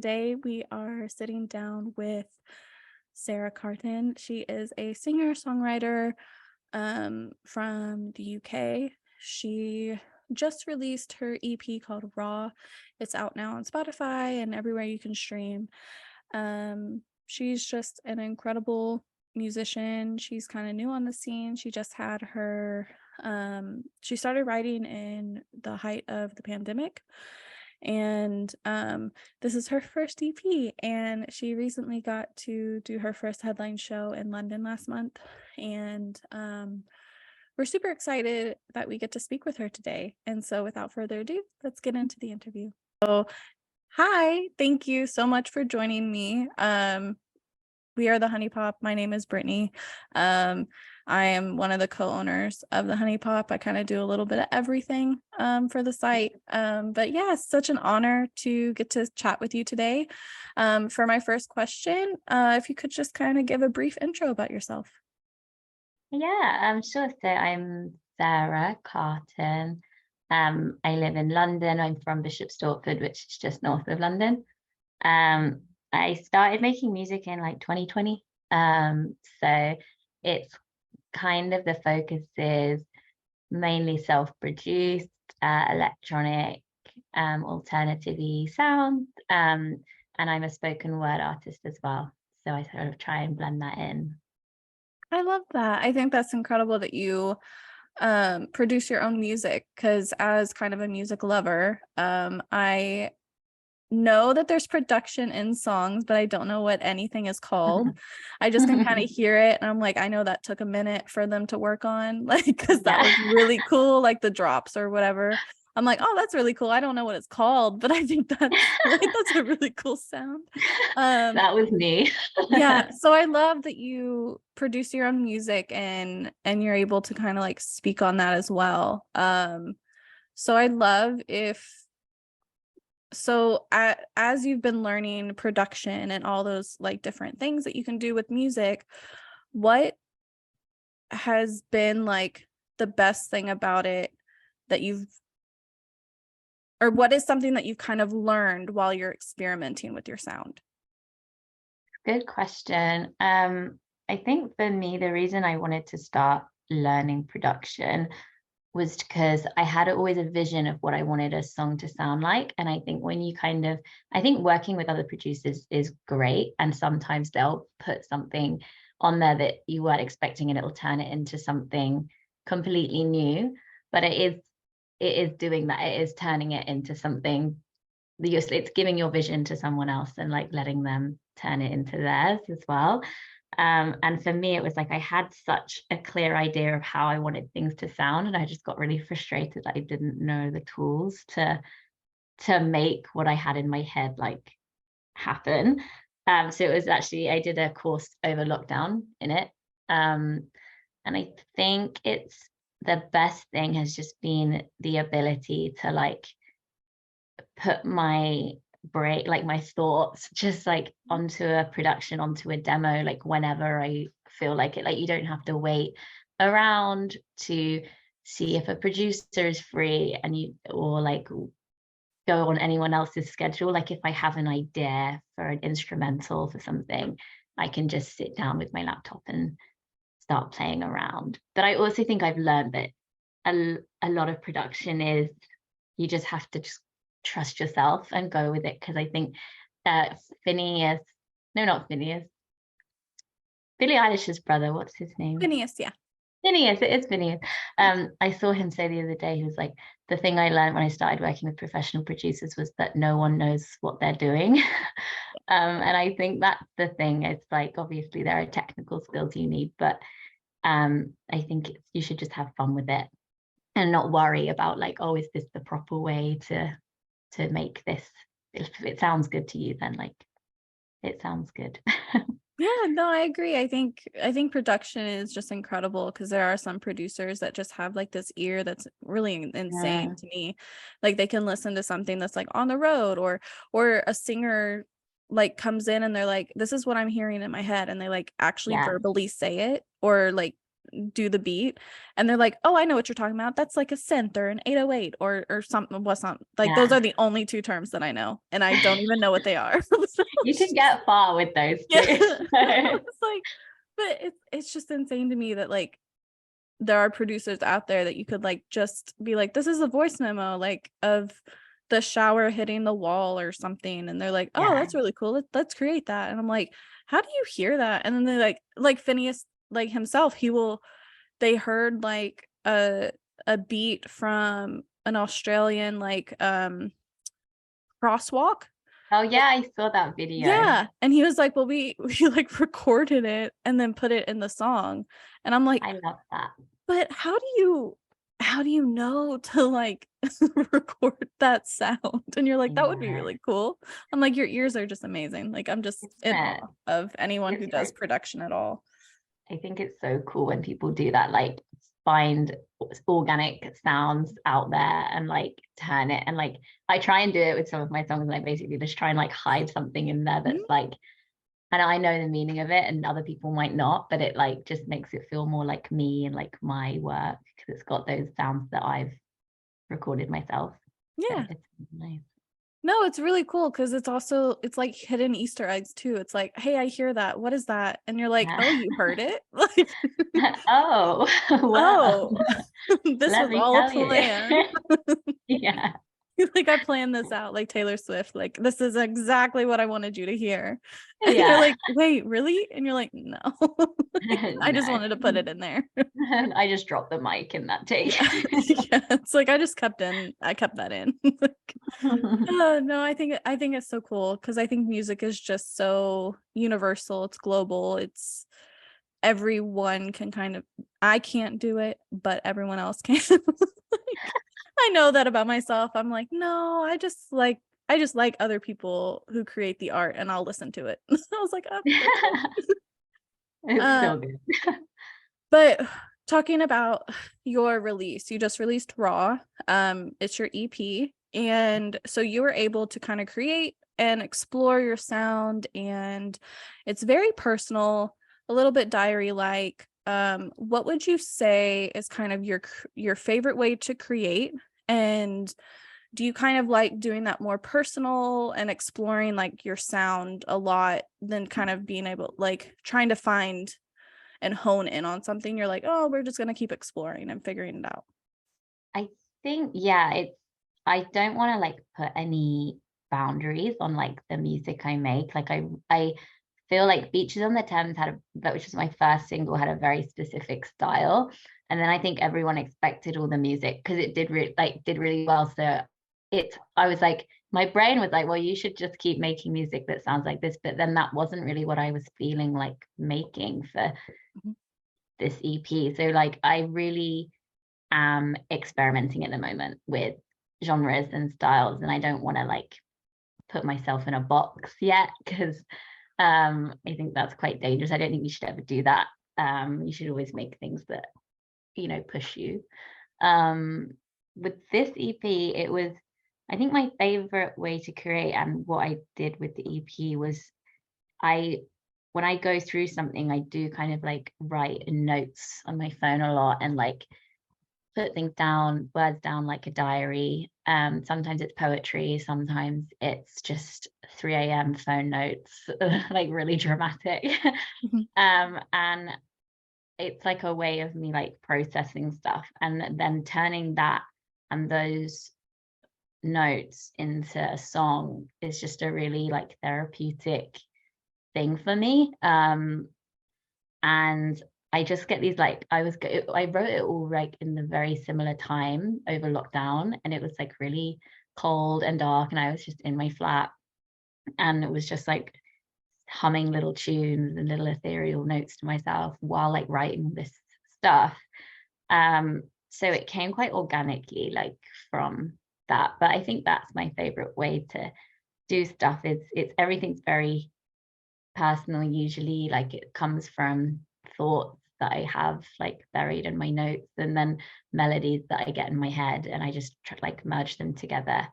today we are sitting down with Sarah Carton. She is a singer-songwriter from the UK. She just released her EP called Raw. It's out now on Spotify and everywhere you can stream. She's just an incredible musician. She's kind of new on the scene. She just had her she started writing in the height of the pandemic, and this is her first EP, and she recently got to do her first headline show in London last month, and we're super excited that we get to speak with her today. And so without further ado, let's get into the interview. So hi, thank you so much for joining me. We are the Honey Pop. My name is Brittaney. I am one of the co-owners of the Honey Pop. I kind of do a little bit of everything for the site. But yeah, it's such an honor to get to chat with you today. For my first question, if you could just kind of give a brief intro about yourself. Yeah, sure. So I'm Sarah Carton. I live in London. I'm from Bishop Stortford, which is just north of London. I started making music in like 2020. So it's kind of, the focus is mainly self-produced, electronic, alternative-y sound. And I'm a spoken word artist as well. So I sort of try and blend that in. I love that. I think that's incredible that you produce your own music, because as kind of a music lover, I know that there's production in songs, but I don't know what anything is called. I just can kind of hear it, and I'm like, I know that took a minute for them to work on, like, because that was really cool, like the drops or whatever. I'm like, oh, that's really cool. I don't know what it's called, but I think that's a really cool sound. That was me. Yeah, so I love that you produce your own music and you're able to kind of like speak on that as well. So I'd love as you've been learning production and all those like different things that you can do with music, what has been like the best thing about it that what is something that you've kind of learned while you're experimenting with your sound? Good question. I think for me, the reason I wanted to start learning production was because I had always a vision of what I wanted a song to sound like. And I think I think working with other producers is great. And sometimes they'll put something on there that you weren't expecting, and it'll turn it into something completely new. But it is doing that. It is turning it into something. It's giving your vision to someone else and like letting them turn it into theirs as well. And for me, it was like I had such a clear idea of how I wanted things to sound, and I just got really frustrated that I didn't know the tools to make what I had in my head like happen. So it was actually, I did a course over lockdown in it. And I think the best thing has just been the ability to like put my brain, like my thoughts, just like onto a production, onto a demo, like whenever I feel like it. Like you don't have to wait around to see if a producer is free or like go on anyone else's schedule. Like if I have an idea for an instrumental for something, I can just sit down with my laptop and start playing around. But I also think I've learned that a lot of production is, you just have to just trust yourself and go with it. Because I think Phineas, no, not Phineas, Billie Eilish's brother, what's his name? Phineas, yeah. Phineas, it is Phineas. I saw him say the other day, he was like, the thing I learned when I started working with professional producers was that no one knows what they're doing. And I think that's the thing. It's like, obviously there are technical skills you need, but I think you should just have fun with it and not worry about like, oh, is this the proper way to make this? If it sounds good to you, then like it sounds good. Yeah, no, I agree. I think production is just incredible, because there are some producers that just have like this ear that's really insane to me. Like they can listen to something that's like on the road, or a singer like comes in and they're like, this is what I'm hearing in my head, and they like actually verbally say it, or like do the beat, and they're like, oh, I know what you're talking about, that's like a synth or an 808 or something. What's not like, those Yeah. are the only two terms that I know, and I don't even know what they are. So You can get far with those yeah. two. It's like, but it's just insane to me that like there are producers out there that you could like just be like, this is a voice memo like of the shower hitting the wall or something, and they're like, oh, Yeah. that's really cool, let's create that. And I'm like, how do you hear that? And then they like Phineas, like himself, they heard like a beat from an Australian like crosswalk. Oh yeah, I saw that video. Yeah, and he was like, well, we like recorded it and then put it in the song. And I'm like, I love that. but how do you know to like record that sound? And you're like, that would be Yeah. really cool. I'm like, your ears are just amazing. Like, I'm just Isn't in it? awe of anyone who It's does like, production at all. I think it's so cool when people do that, like find organic sounds out there and like turn it. And like I try and do it with some of my songs, and I basically just try and like hide something in there that's Mhm. like, and I know the meaning of it and other people might not, but it like just makes it feel more like me and like my work, because it's got those sounds that I've recorded myself. So Yeah. it's nice. No, it's really cool because it's like hidden Easter eggs too. It's like, hey, I hear that. What is that? And you're like, Yeah. oh, you heard it? Like, Oh, well, oh, this let was me all a tell you. plan. Yeah. Like, I planned this out, like Taylor Swift. Like, this is exactly what I wanted you to hear. And they're Yeah. like, wait, really? And you're like, no. I just No. wanted to put it in there. I just dropped the mic in that take. Yeah. Yeah. It's like I kept that in. Like, no, I think it's so cool because I think music is just so universal. It's global. It's everyone can kind of, I can't do it, but everyone else can. Like, I know that about myself. I'm like, no, I just like other people who create the art and I'll listen to it. I was like, oh, that's cool. It's Uh, so good. but talking about your release, you just released Raw. It's your EP. And so you were able to kind of create and explore your sound, and it's very personal, a little bit diary like. What would you say is kind of your favorite way to create? And do you kind of like doing that more personal and exploring like your sound a lot than kind of being able like trying to find and hone in on something? You're like, oh, we're just going to keep exploring and figuring it out. I think, yeah, it's, I don't want to like put any boundaries on like the music I make. Like I feel like Beaches on the Thames had that, which was my first single, had a very specific style. And then I think everyone expected all the music because it did really well. So I was like, my brain was like, well, you should just keep making music that sounds like this. But then that wasn't really what I was feeling like making for Mhm. this EP. So like I really am experimenting at the moment with genres and styles, and I don't want to like put myself in a box yet, because I think that's quite dangerous. I don't think you should ever do that. You should always make things that, push you. Um, with this EP, it was, I think my favorite way to create, and what I did with the EP was, I when I go through something, I do kind of like write notes on my phone a lot and like put things down, words down like a diary. Sometimes it's poetry, sometimes it's just 3 a.m. phone notes, like really dramatic. Mhm. And it's like a way of me like processing stuff and then turning that and those notes into a song is just a really like therapeutic thing for me. And I just get these like I wrote it all like in the very similar time over lockdown, and it was like really cold and dark, and I was just in my flat, and it was just like humming little tunes and little ethereal notes to myself while like writing this stuff. So it came quite organically like from that. But I think that's my favorite way to do stuff. It's everything's very personal usually, like it comes from thoughts that I have like buried in my notes, and then melodies that I get in my head, and I just try to like merge them together,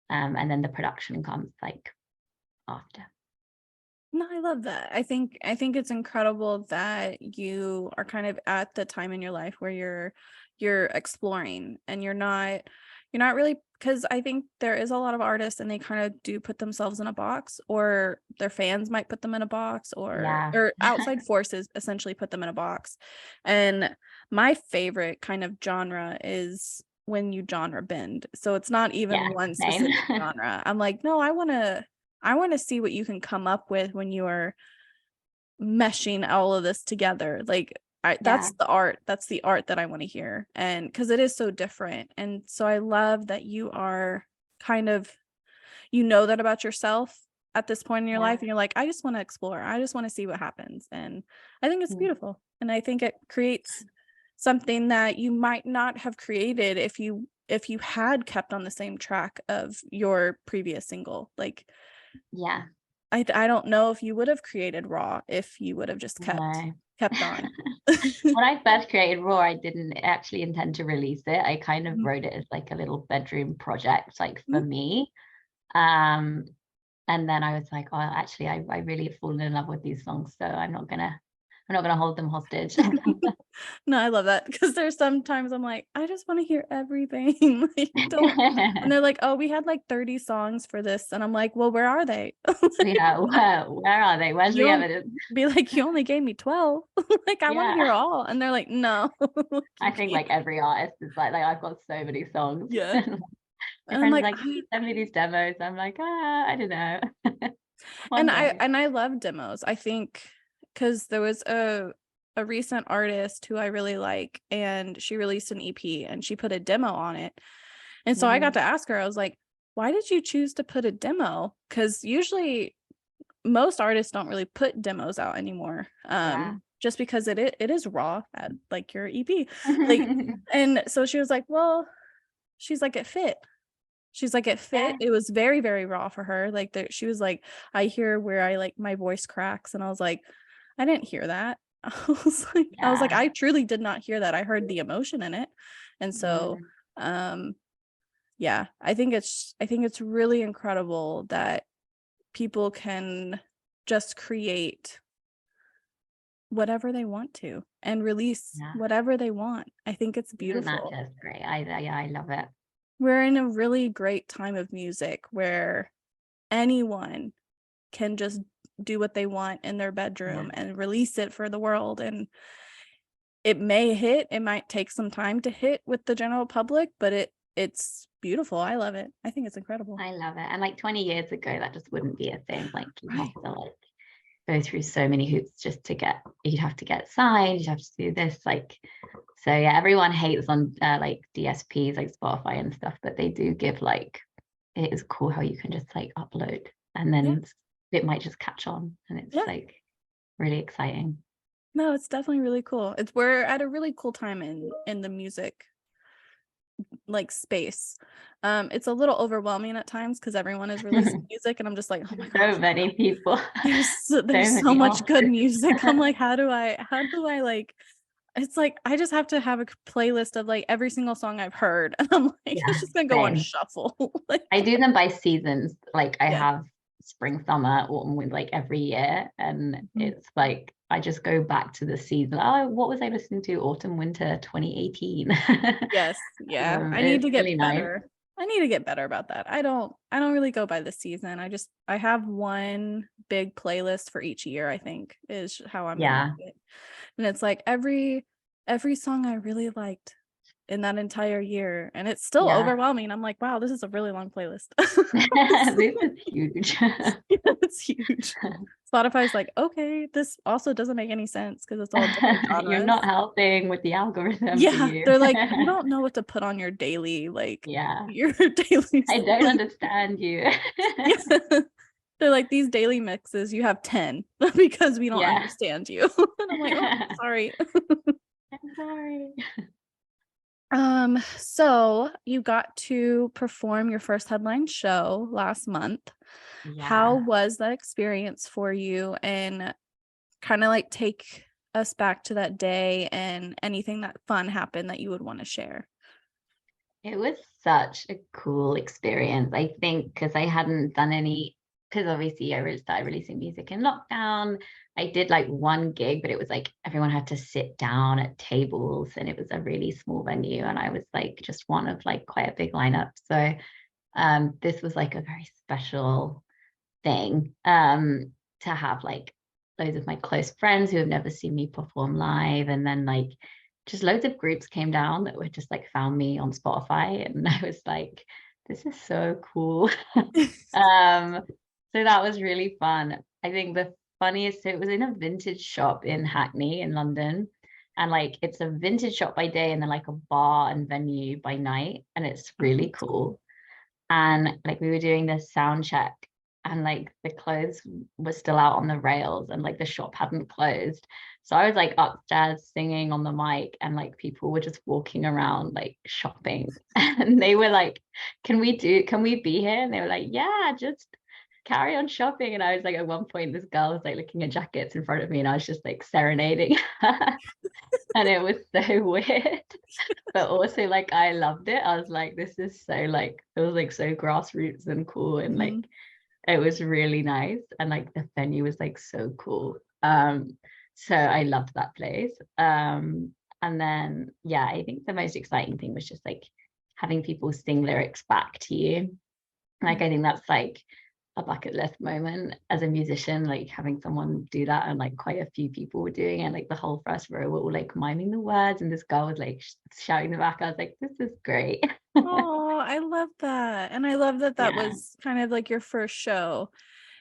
and then the production comes like after. No, I love that. I think it's incredible that you are kind of at the time in your life where you're exploring and you're not really, because I think there is a lot of artists and they kind of do put themselves in a box, or their fans might put them in a box, Yeah. or outside forces essentially put them in a box. And my favorite kind of genre is when you genre bend. So it's not even Yeah, one same. specific genre. I'm like, no, I want to see what you can come up with when you are meshing all of this together. Like Yeah. that's the art that I want to hear. And because it is so different. And so I love that you are kind of, that about yourself at this point in your Yeah. life, and you're like, I just want to explore. I just want to see what happens. And I think it's Mm. beautiful. And I think it creates something that you might not have created if you had kept on the same track of your previous single. Like Yeah. I don't know if you would have created Raw if you would have just kept No. kept on. When I first created Raw, I didn't actually intend to release it. I kind of Mhm, wrote it as like a little bedroom project, like for mhm. me. Um, and then I was like, oh, actually, I really have fallen in love with these songs, so I'm not gonna hold them hostage. No, I love that because there's sometimes I'm like, I just want to hear everything. Like, don't. And they're like, oh, we had like 30 songs for this, and I'm like, well, where are they? Like, Yeah, where are they? Where's you the don't evidence? be like, you only gave me 12. Like, I want to Yeah. hear all, and they're like, no, like, I you think can't. like every artist is like I've got so many songs. Yeah, My and I'm friends are like, like, "Can you send me these demos?" I'm like, I don't know. and One I day. and I love demos. I think because there was a recent artist who I really like, and she released an EP and she put a demo on it. And so I got Mhm. to ask her, I was like, why did you choose to put a demo? Because usually most artists don't really put demos out anymore. Yeah. Just because it is raw at like your EP. Like, and so she was like, well, she's like, it fit. She's like, it fit. Yeah. It was very, very raw for her. Like she was like, I hear where I like my voice cracks. And I was like, I didn't hear that. I was like, Yeah. I truly did not hear that. I heard the emotion in it. And so Mm. um yeah, I think it's really incredible that people can just create whatever they want to and release Yeah. whatever they want. I think it's Isn't that beautiful. just great? Yeah, I love it. We're in a really great time of music where anyone can just do what they want in their Yeah. bedroom and release it for the world. And it may hit, it might take some time to hit with the general public, but it's beautiful. I love it. I think it's incredible. I love it. And like 20 years ago, that just wouldn't be a thing. Like you have Right. to like go through so many hoops just to get, you'd have to get signed, you'd have to do this. Like, so yeah, everyone hates on like DSPs like Spotify and stuff, but they do give like, it is cool how you can just like upload and Yeah. then it might just catch on. And it's Yeah. like really exciting. No, it's definitely really cool. We're at a really cool time in the music like space. It's a little overwhelming at times because everyone is releasing music, and I'm just like, oh my gosh, So many people, so there's so many much good artists. music. I'm like, how do I like, it's like I just have to have a playlist of like every single song I've heard. And I'm like, it's Yeah, just gonna go on same. shuffle. Like, I do them by seasons. Like I yeah. have spring, summer, autumn with like every year. And Mhm. it's like I just go back to the season. Oh, what was I listening to? Autumn, winter 2018. Yes, yeah. I need It's to really get nice. better. I need to get better about that. I don't really go by the season. I have one big playlist for each year, I think, is how I'm gonna Yeah. do it. And it's like every song I really liked in that entire year, and it's still Yeah. overwhelming. I'm like, wow, this is a really long playlist. This is huge. Yeah, it's huge. Spotify's like, okay, this also doesn't make any sense because it's all different You're not genres. helping with the algorithm for Yeah, you. they're like, you don't know what to put on your daily, like Yeah. your daily I don't sleep. understand you. Yeah. They're like, these daily mixes, you have 10 because we don't Yeah. understand you. And I'm like, oh, I'm sorry. sorry. So you got to perform your first headline show last month. How Yeah. was that experience for you? And kind of like take us back to that day and anything that fun happened that you would want to share. It was such a cool experience, I think, because I hadn't done any. because obviously I really started releasing music in lockdown. I did like one gig, but it was like everyone had to sit down at tables and it was a really small venue. And I was like just one of like quite a big lineup. So this was like a very special thing to have like loads of my close friends who have never seen me perform live. And then like just loads of groups came down that were just like found me on Spotify. And I was like, this is so cool. um, so that was really fun. I think the funniest, so it was in a vintage shop in Hackney in London. And like it's a vintage shop by day and then like a bar and venue by night. And it's Oh, really that's cool. cool. And like we were doing this sound check and like the clothes were still out on the rails and like the shop hadn't closed. So I was like upstairs singing on the mic and like people were just walking around like shopping. And they were like, can we be here? And they were like, yeah, just carry on shopping. And I was like, at one point, this girl was like looking at jackets in front of me and I was just like serenading her. And it was so weird, but also like I loved it. I was like, this is so like it was like so grassroots and cool and like Mhm. it was really nice and like the venue was like so cool. So I loved that place. And then yeah, I think the most exciting thing was just like having people sing lyrics back to you. Like I think that's like a bucket list moment as a musician, like having someone do that, and like quite a few people were doing it. Like the whole first row were all like miming the words, and this girl was like shouting the back. I was like, this is great. Oh, I love that. And I love that that Yeah, was kind of like your first show,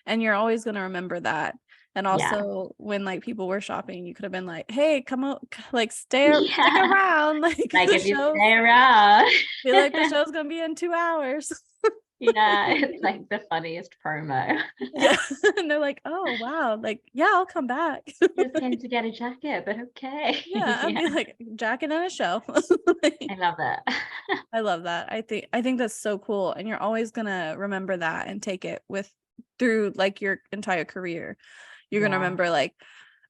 and you're always going to remember that. And yeah, also when like people were shopping, you could have been like, "Hey, come out, like stick yeah. around." Like Like the if you show's stay around. feel like the show's going to be in 2 hours. Yeah, it's like the funniest promo. Yeah. And they're like, "Oh, wow. Like, yeah, I'll come back." Just came to get a jacket, but okay. Yeah, I'd Yeah, be like, "Jacket and a show." I Like, love it. I love that. I think that's so cool, and you're always gonna remember that and take it with through like your entire career. You're gonna Yeah,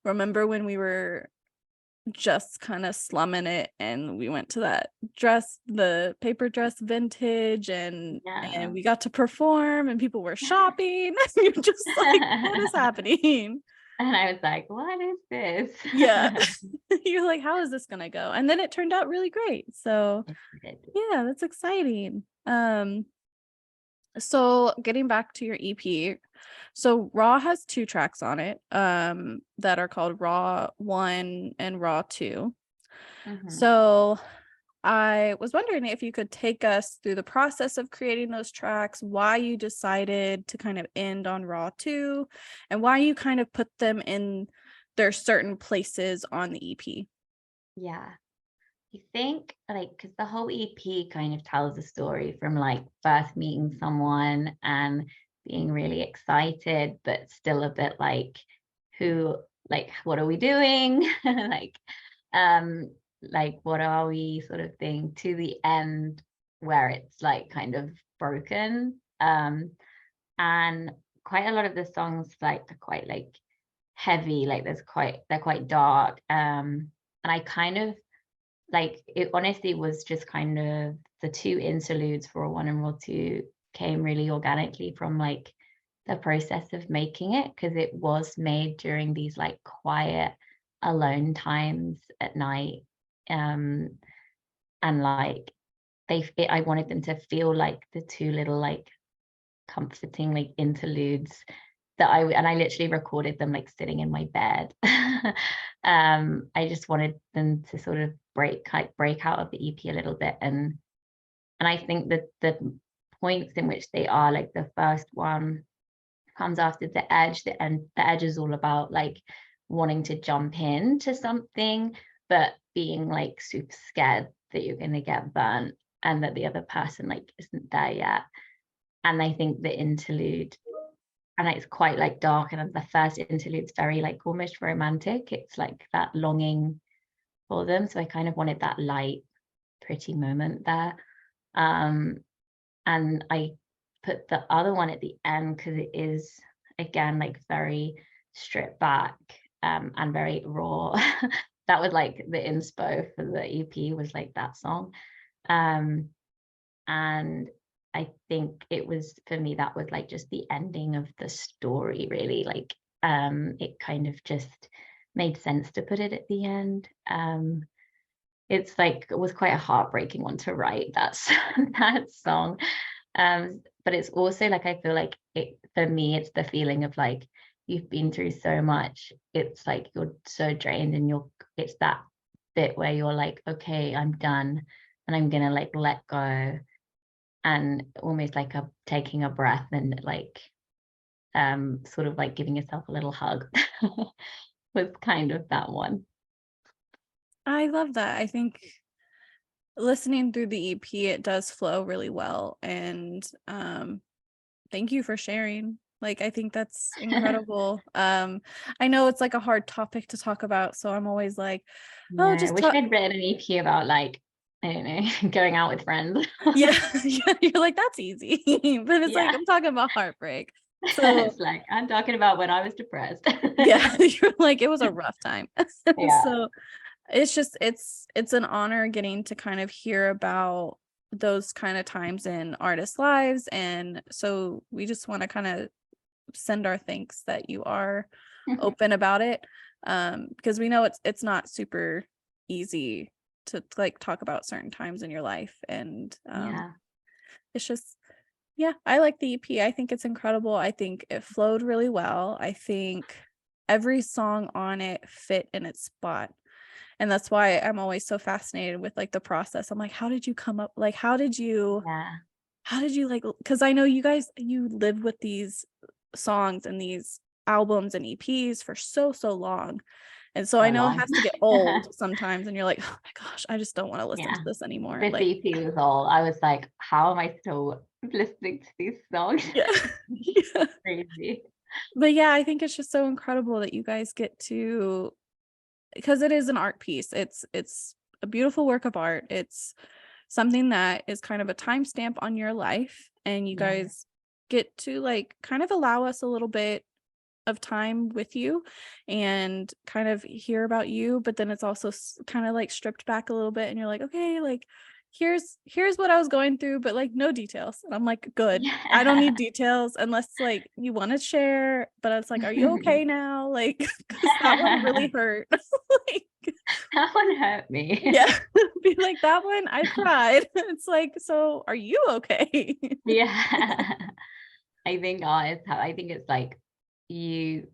remember when we were just kind of slumming it and we went to that dress, the paper dress vintage, and yeah. we got to perform and people were shopping. You're just like, what is happening? And I was like, what is this? Yeah. You're like, how is this gonna go? And then it turned out really great. So It's good. yeah, that's exciting. So getting back to your EP, so Raw has 2 tracks on it, that are called Raw 1 and Raw 2. Mhm. So I was wondering if you could take us through the process of creating those tracks, why you decided to kind of end on Raw 2, and why you kind of put them in their certain places on the EP. Yeah. I think like because the whole EP kind of tells a story from like first meeting someone and being really excited, but still a bit who, like, what are we doing? Um, like, what are we sort of thing to the end where it's like kind of broken. And quite a lot of the songs like are quite like heavy, like they're quite dark. And I kind of like it honestly was just kind of the two interludes for one and Raw 2 came really organically from like the process of making it because it was made during these like quiet alone times at night. um and like I wanted them to feel like the two little like comforting like interludes that I literally recorded them like sitting in my bed. I just wanted them to sort of break out of the EP a little bit, and I think that the points in which they are like the first one comes after the edge. The edge is all about like wanting to jump into something, but being like super scared that you're going to get burnt and that the other person like isn't there yet. And I think the interlude, and it's quite like dark, and the first interlude's very like almost romantic. It's like that longing for them. So I kind of wanted that light, pretty moment there. Um, and I put the other one at the end because it is again like very stripped back, and very raw. That was like the inspo for the EP was like that song. And I think it was, for me, that was like just the ending of the story, really. Like, it kind of just made sense to put it at the end. It's like, it was quite a heartbreaking one to write, that song. But it's also like, I feel like it, for me, it's the feeling of like, you've been through so much. It's like you're so drained, and it's that bit where you're like, okay, I'm done, and I'm gonna like let go, and almost like a taking a breath, and like sort of like giving yourself a little hug was kind of that one. I love that. I think listening through the EP, it does flow really well. And thank you for sharing. Like, I think that's incredible. I know it's like a hard topic to talk about, so I'm always like, oh, Yeah, I just wish talk. I'd written an EP about like, I don't know, going out with friends. Yeah, yeah, you're like, that's easy. But it's like, Yeah. I'm talking about heartbreak. So It's like, I'm talking about when I was depressed. yeah, you're like, it was a rough time. Yeah. So it's just it's an honor getting to kind of hear about those kind of times in artists' lives. And so we just want to kind of send our thanks that you are open about it, because we know it's not super easy to like talk about certain times in your life. And Yeah. it's just, yeah, I like the EP. I think it's incredible. I think it flowed really well. I think every song on it fit in its spot. And that's why I'm always so fascinated with like the process. I'm like, how did you come up? Like, Yeah. how did you like, because I know you guys, you lived with these songs and these albums and EPs for so long. And so I So know it long. has to get old sometimes. And you're like, oh my gosh, I just don't want to listen Yeah. to this anymore. This Like, EP was all, I was like, how am I still listening to these songs? yeah. Yeah. Crazy. But yeah, I think it's just so incredible that you guys get to, because it is an art piece. It's a beautiful work of art. It's something that is kind of a timestamp on your life, and you Yeah. guys get to like kind of allow us a little bit of time with you and kind of hear about you, but then it's also kind of like stripped back a little bit, and you're like, okay, like here's what I was going through, but like no details. And I'm like, good, I don't Yeah. need details unless like you want to share, but it's like, are you okay now? Like, because that one really hurt. Like, That one hurt me. yeah. Be like, that one I cried. It's like, so are you okay? Yeah. I think it's like, you,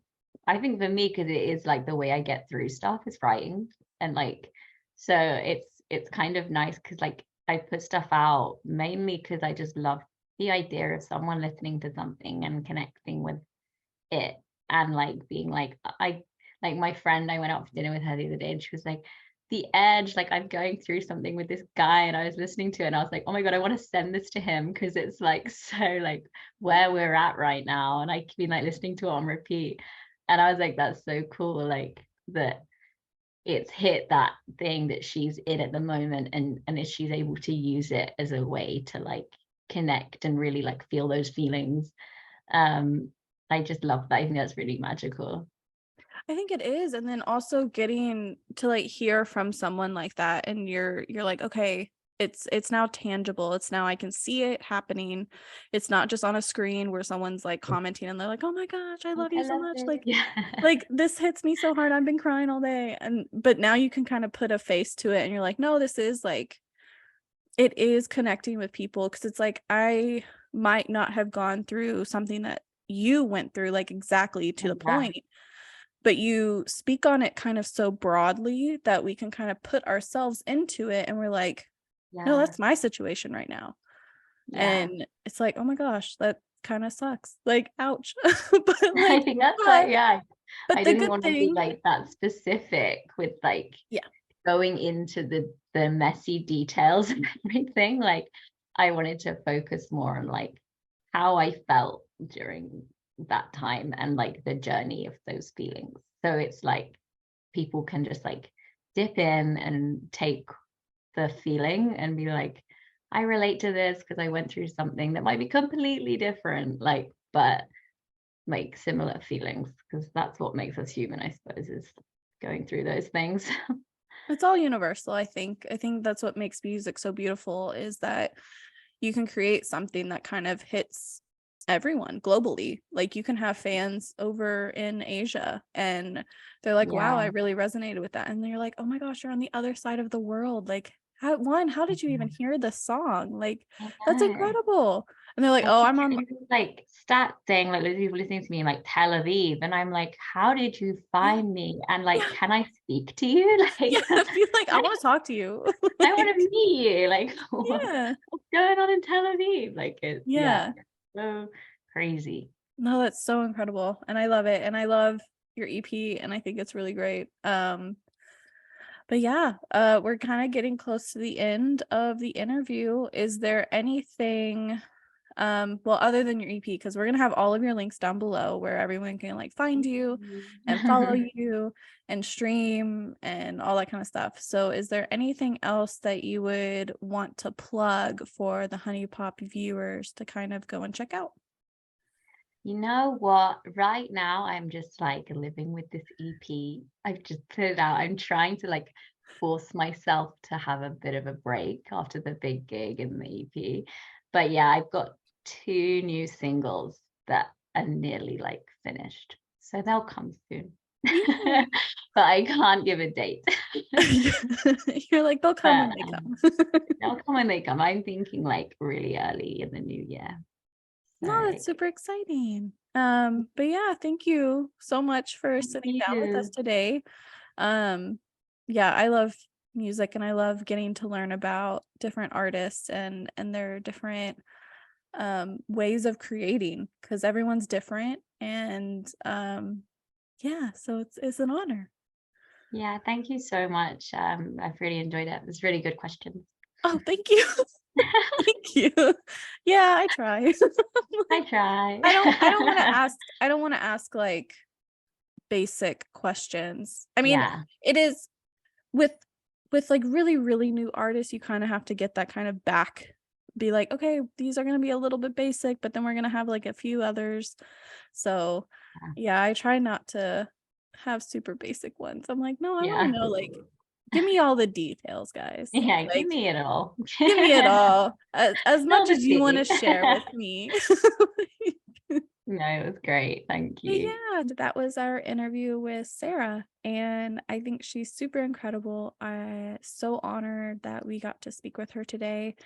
I think for me, because it is like the way I get through stuff is writing. And like, so it's kind of nice because like I put stuff out mainly because I just love the idea of someone listening to something and connecting with it, and like being like, I, like my friend, I went out for dinner with her the other day, and she was like, the edge, like I'm going through something with this guy, and I was listening to it and I was like, oh my god, I want to send this to him because it's like so like where we're at right now, and I've been like listening to it on repeat, and I was like, that's so cool, like that it's hit that thing that she's in at the moment, and if she's able to use it as a way to like connect and really like feel those feelings. um I just love that. I think that's really magical. I think it is. And then also getting to like hear from someone like that, and you're like, okay, it's now tangible. It's now I can see it happening. It's not just on a screen where someone's like commenting and they're like, oh my gosh, I Like, love I you so love much. it. Yeah. Like this hits me so hard. I've been crying all day. And but now you can kind of put a face to it, and you're like, no, this is like, it is connecting with people, because it's like I might not have gone through something that you went through like exactly to the Yeah. point, but you speak on it kind of so broadly that we can kind of put ourselves into it, and we're like, no, Yeah. that's my situation right now. Yeah. And it's like, oh my gosh, that kind of sucks, like ouch. But I like, think that's why, but yeah, but I the didn't good want to be thing, like that specific with like yeah, going into the messy details and everything. Like I wanted to focus more on like how I felt during that time and like the journey of those feelings. So it's like people can just like dip in and take the feeling and be like, I relate to this because I went through something that might be completely different, like, but like similar feelings, because that's what makes us human, I suppose, is going through those things. it's all universal. I think that's what makes music so beautiful, is that you can create something that kind of hits everyone globally. Like you can have fans over in Asia and they're like, wow, I Yeah. really resonated with that. And you're like, oh my gosh, you're on the other side of the world. Like, how did you even Yeah. hear this song? Like, I that's know. incredible. And they're like, I oh, keep I'm on. getting this like stat saying like loads of people listening to me in like Tel Aviv, and I'm like, how did you Yeah, find me? And like, yeah, can I speak to you? yeah. Like, Be like, I want to talk to you. I want Like, to meet you. Like, yeah, what's going on in Tel Aviv? Like, it's yeah, yeah. so crazy. No, that's so incredible. And I love it. And I love your EP and I think it's really great. But yeah, we're kind of getting close to the end of the interview. Is there anything, well, other than your EP, because we're gonna have all of your links down below where everyone can like find you and follow you and stream and all that kind of stuff. So is there anything else that you would want to plug for the Honey Pop viewers to kind of go and check out? You know what? Right now, I'm just like living with this EP. I've just put it out. I'm trying to like force myself to have a bit of a break after the big gig in the EP. But yeah, I've got two new singles that are nearly like finished. So they'll come soon. Yeah. But I can't give a date. You're like, they'll come But when they come. they'll come when they come. I'm thinking like really early in the new year. No, So that's super exciting. But yeah, thank you so much for thank sitting down with us you. today. Um, yeah, I love music and I love getting to learn about different artists and their different ways of creating because everyone's different and yeah, so it's an honor. Yeah, thank you so much. I've really enjoyed it. It's really good questions. Oh, thank you. Thank you. Yeah, I try. I Like, try. I don't want to ask like basic questions. I mean, Yeah, it is with like really really new artists, you kind of have to get that kind of back, be like, okay, these are going to be a little bit basic, but then we're going to have like a few others. So, yeah, I try not to have super basic ones. I'm like, no, I want to yeah, know like give me all the details, guys. yeah. Give Like me it all. give me it all. As Spill much the as you want to tea. share with me. No, it was great. Thank But you. yeah, that was our interview with Sarah, and I think she's super incredible. I'm so honored that we got to speak with her today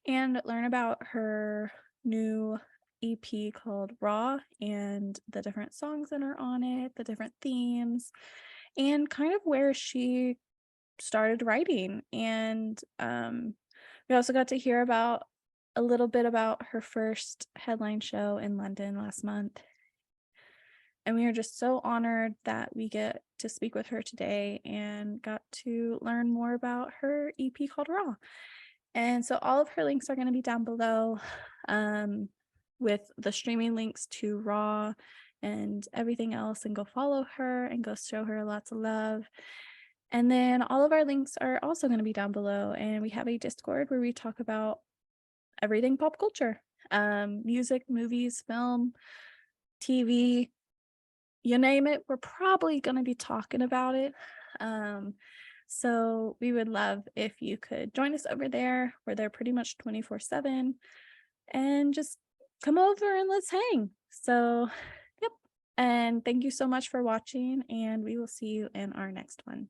and learn about her new EP called Raw and the different songs that are on it, the different themes, and kind of where she started writing. And we also got to hear about a little bit about her first headline show in London last month, and we are just so honored that we get to speak with her today and got to learn more about her EP called Raw. And so all of her links are going to be down below, um, with the streaming links to Raw and everything else. And go follow her and go show her lots of love. And then all of our links are also going to be down below. And we have a Discord where we talk about everything pop culture, music, movies, film, TV, you name it, we're probably going to be talking about it. Um, so we would love if you could join us over there. We're there pretty much 24/7 and just come over and let's hang. So, yep. And thank you so much for watching, and we will see you in our next one.